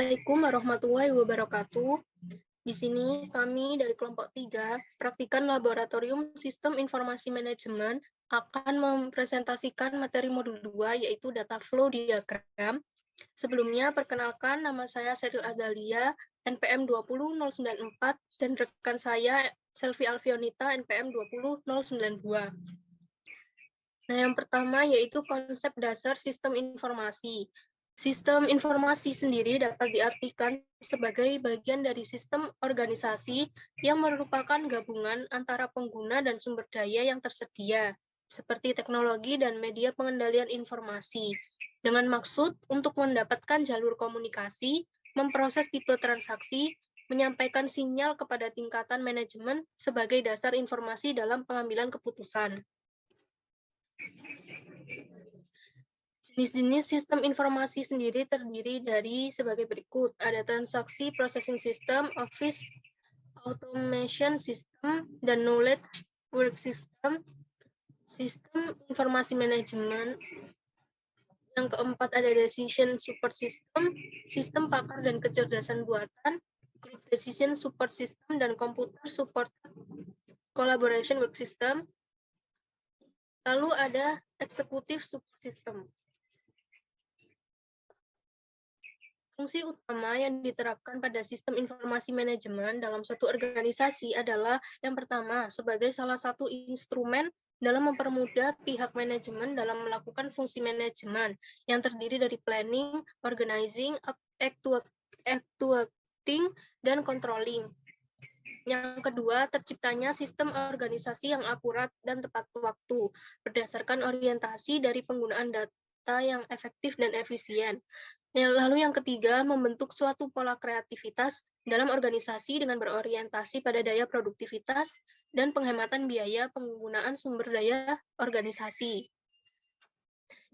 Assalamualaikum warahmatullahi wabarakatuh. Di sini kami dari kelompok 3, Praktikan Laboratorium Sistem Informasi Manajemen, akan mempresentasikan materi modul 2, yaitu Data Flow Diagram. Sebelumnya, perkenalkan nama saya Seril Azalia, NPM 20094, dan rekan saya Selvi Alfionita, NPM 20092. Nah, yang pertama yaitu konsep dasar sistem informasi. Sistem informasi sendiri dapat diartikan sebagai bagian dari sistem organisasi yang merupakan gabungan antara pengguna dan sumber daya yang tersedia, seperti teknologi dan media pengendalian informasi, dengan maksud untuk mendapatkan jalur komunikasi, memproses tipe transaksi, menyampaikan sinyal kepada tingkatan manajemen sebagai dasar informasi dalam pengambilan keputusan. Jenis-jenis sistem informasi sendiri terdiri dari sebagai berikut. Ada transaksi processing system, office automation system, dan knowledge work system. Sistem informasi manajemen. Yang keempat ada decision support system, sistem pakar dan kecerdasan buatan, group decision support system, dan computer support collaboration work system. Lalu ada executive support system. Fungsi utama yang diterapkan pada sistem informasi manajemen dalam suatu organisasi adalah yang pertama, sebagai salah satu instrumen dalam mempermudah pihak manajemen dalam melakukan fungsi manajemen yang terdiri dari planning, organizing, actuating, dan controlling. Yang kedua, terciptanya sistem organisasi yang akurat dan tepat waktu, berdasarkan orientasi dari penggunaan data yang efektif dan efisien. Lalu yang ketiga, membentuk suatu pola kreativitas dalam organisasi dengan berorientasi pada daya produktivitas dan penghematan biaya penggunaan sumber daya organisasi.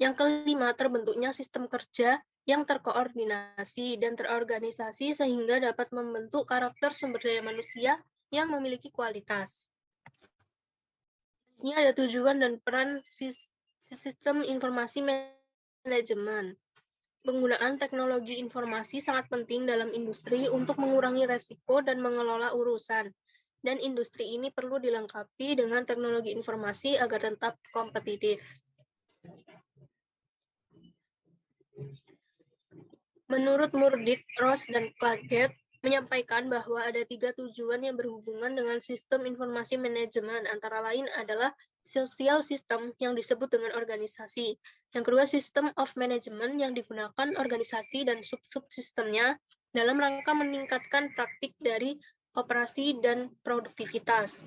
Yang kelima, terbentuknya sistem kerja yang terkoordinasi dan terorganisasi sehingga dapat membentuk karakter sumber daya manusia yang memiliki kualitas. Ini ada tujuan dan peran sistem informasi manajemen. Penggunaan teknologi informasi sangat penting dalam industri untuk mengurangi resiko dan mengelola urusan. Dan industri ini perlu dilengkapi dengan teknologi informasi agar tetap kompetitif. Menurut Murdyk, Ross, dan Clagett menyampaikan bahwa ada 3 tujuan yang berhubungan dengan sistem informasi manajemen, antara lain adalah social system yang disebut dengan organisasi. Yang kedua, system of management yang digunakan organisasi dan sub-subsistemnya dalam rangka meningkatkan praktik dari operasi dan produktivitas.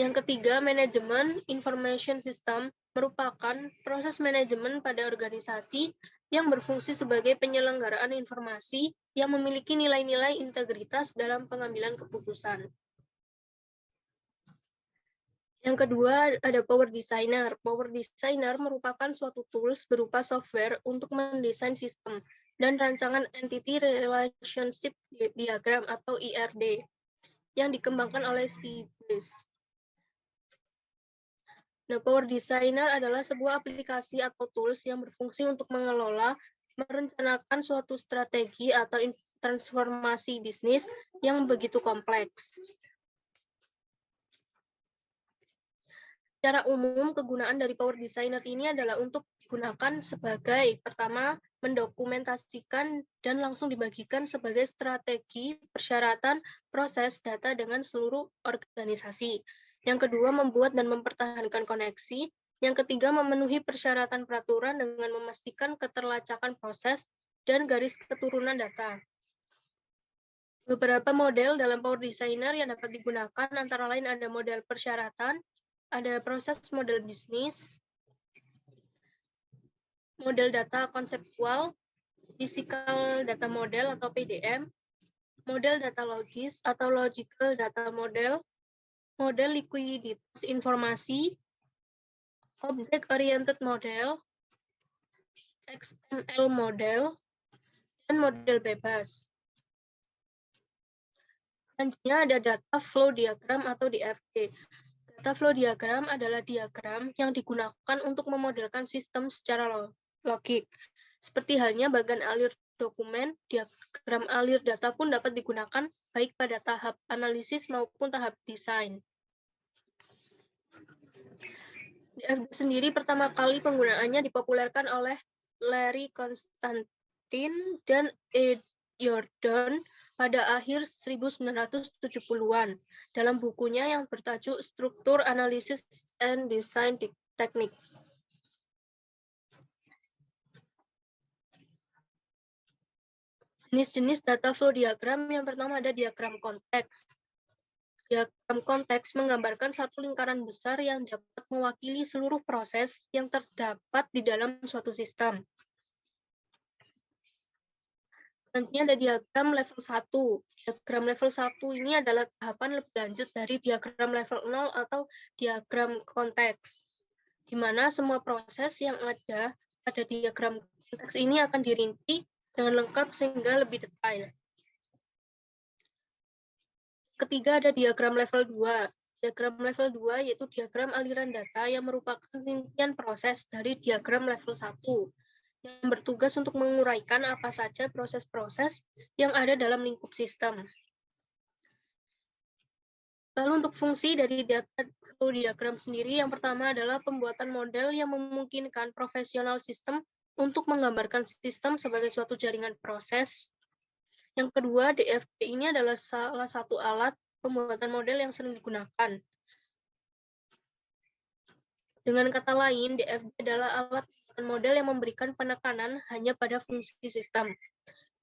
Yang ketiga, manajemen information system merupakan proses manajemen pada organisasi yang berfungsi sebagai penyelenggaraan informasi yang memiliki nilai-nilai integritas dalam pengambilan keputusan. Yang kedua, ada Power Designer. Power Designer merupakan suatu tools berupa software untuk mendesain sistem dan rancangan Entity Relationship Diagram atau IRD yang dikembangkan oleh CBase. Nah, Power Designer adalah sebuah aplikasi atau tools yang berfungsi untuk mengelola, merencanakan suatu strategi atau transformasi bisnis yang begitu kompleks. Secara umum, kegunaan dari Power Designer ini adalah untuk digunakan sebagai, pertama, mendokumentasikan dan langsung dibagikan sebagai strategi, persyaratan, proses data dengan seluruh organisasi. Yang kedua, membuat dan mempertahankan koneksi. Yang ketiga, memenuhi persyaratan peraturan dengan memastikan keterlacakan proses dan garis keturunan data. Beberapa model dalam Power Designer yang dapat digunakan antara lain ada model persyaratan, ada proses model bisnis, model data konseptual, physical data model atau PDM, model data logis atau logical data model, model likuiditas informasi, object-oriented model, XML model, dan model bebas. Selanjutnya ada data flow diagram atau DFD. Data flow diagram adalah diagram yang digunakan untuk memodelkan sistem secara logik, seperti halnya bagan alur dokumen, diagram alir data pun dapat digunakan baik pada tahap analisis maupun tahap desain. DFD sendiri pertama kali penggunaannya dipopulerkan oleh Larry Constantine dan Ed Jordan pada akhir 1970-an dalam bukunya yang bertajuk Struktur Analysis and Design Technique. Jenis-jenis data flow diagram yang pertama ada diagram konteks. Diagram konteks menggambarkan satu lingkaran besar yang dapat mewakili seluruh proses yang terdapat di dalam suatu sistem. Selanjutnya ada diagram level 1. Diagram level 1 ini adalah tahapan lebih lanjut dari diagram level 0 atau diagram konteks, di mana semua proses yang ada pada diagram konteks ini akan dirinci dengan lengkap sehingga lebih detail. Ketiga ada diagram level 2. Diagram level 2 yaitu diagram aliran data yang merupakan rincian proses dari diagram level 1. Yang bertugas untuk menguraikan apa saja proses-proses yang ada dalam lingkup sistem. Lalu untuk fungsi dari data flow diagram sendiri, yang pertama adalah pembuatan model yang memungkinkan profesional sistem untuk menggambarkan sistem sebagai suatu jaringan proses. Yang kedua, DFD ini adalah salah satu alat pembuatan model yang sering digunakan. Dengan kata lain, DFD adalah alat model yang memberikan penekanan hanya pada fungsi sistem.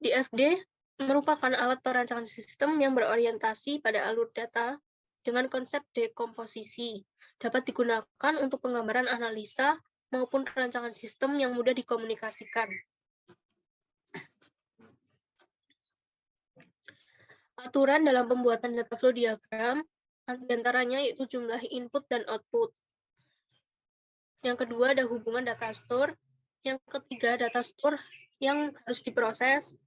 DFD merupakan alat perancangan sistem yang berorientasi pada alur data dengan konsep dekomposisi. Dapat digunakan untuk penggambaran analisa maupun perancangan sistem yang mudah dikomunikasikan. Aturan dalam pembuatan data flow diagram, diantaranya yaitu jumlah input dan output. Yang kedua ada hubungan data store. Yang ketiga data store yang harus diproses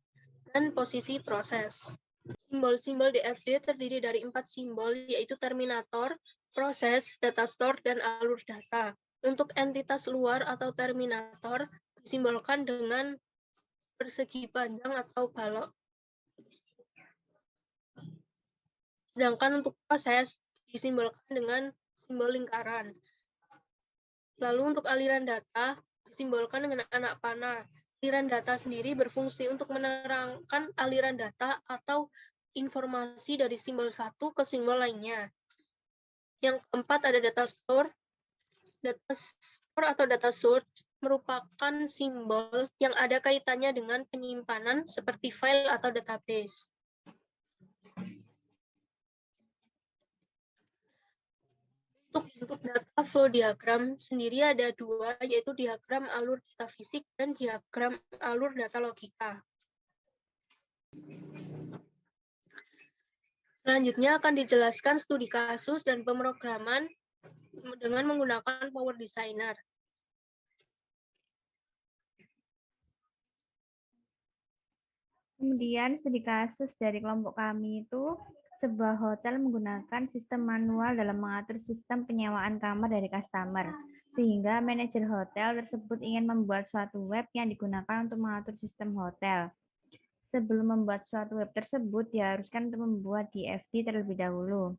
dan posisi proses. Simbol-simbol DFD terdiri dari 4 simbol yaitu terminator, proses, data store, dan alur data. Untuk entitas luar atau terminator disimbolkan dengan persegi panjang atau balok. Sedangkan untuk proses disimbolkan dengan simbol lingkaran. Lalu untuk aliran data disimbolkan dengan anak panah. Aliran data sendiri berfungsi untuk menerangkan aliran data atau informasi dari simbol satu ke simbol lainnya. Yang keempat ada data store. Data store atau data source merupakan simbol yang ada kaitannya dengan penyimpanan seperti file atau database. Untuk bentuk data flow diagram sendiri ada dua, yaitu diagram alur data fisik dan diagram alur data logika. Selanjutnya akan dijelaskan studi kasus dan pemrograman dengan menggunakan Power Designer. Kemudian studi kasus dari kelompok kami itu sebuah hotel menggunakan sistem manual dalam mengatur sistem penyewaan kamar dari customer, sehingga manajer hotel tersebut ingin membuat suatu web yang digunakan untuk mengatur sistem hotel. Sebelum membuat suatu web tersebut, diharuskan untuk membuat DFD terlebih dahulu.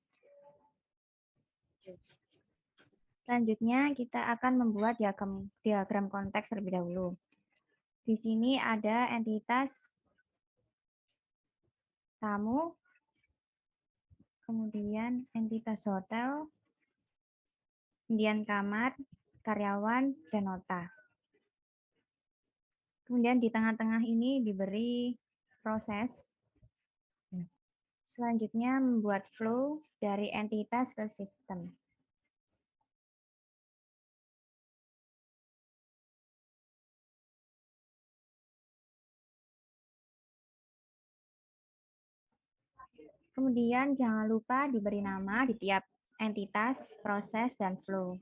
Selanjutnya, kita akan membuat diagram konteks terlebih dahulu. Di sini ada entitas tamu, kemudian entitas hotel, kemudian kamar, karyawan, dan nota. Kemudian di tengah-tengah ini diberi proses. Selanjutnya membuat flow dari entitas ke sistem. Kemudian jangan lupa diberi nama di tiap entitas, proses, dan flow.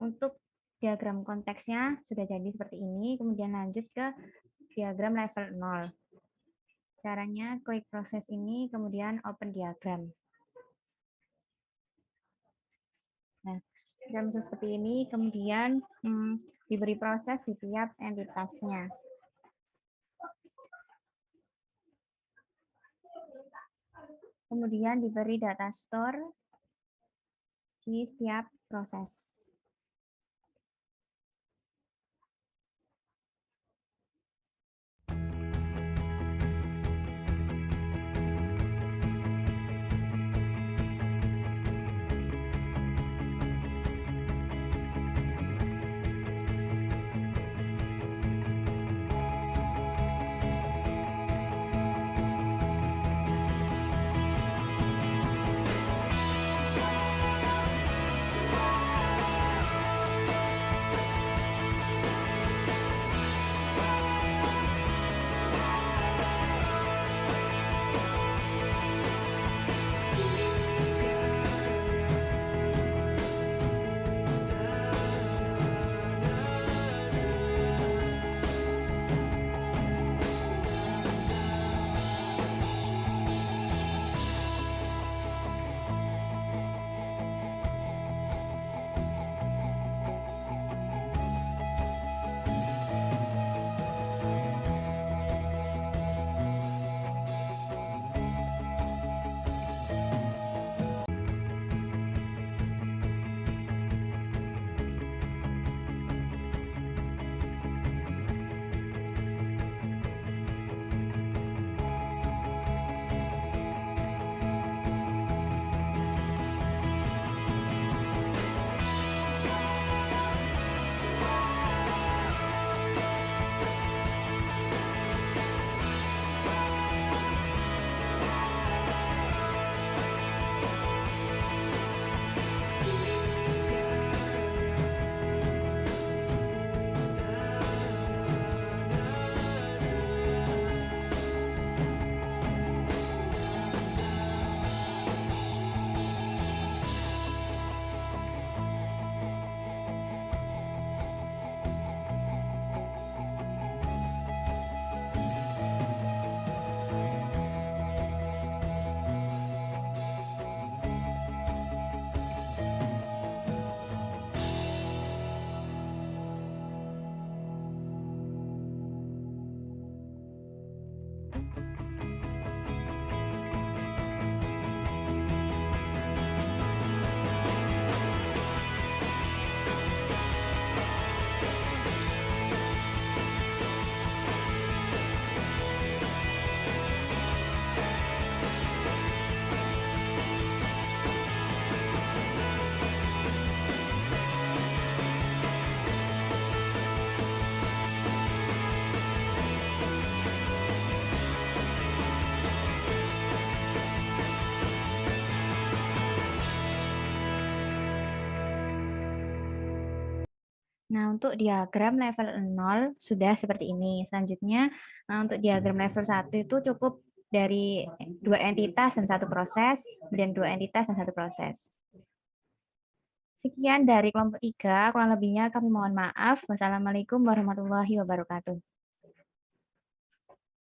Untuk diagram konteksnya sudah jadi seperti ini, kemudian lanjut ke diagram level 0. Caranya klik proses ini, kemudian open diagram. Nah, diagram seperti ini, kemudian diberi proses di tiap entitasnya. Kemudian diberi data store di setiap proses. Nah, untuk diagram level 0 sudah seperti ini. Selanjutnya, untuk diagram level 1 itu cukup dari 2 entitas dan 1 proses, kemudian 2 entitas dan 1 proses. Sekian dari kelompok 3, kurang lebihnya kami mohon maaf. Wassalamualaikum warahmatullahi wabarakatuh.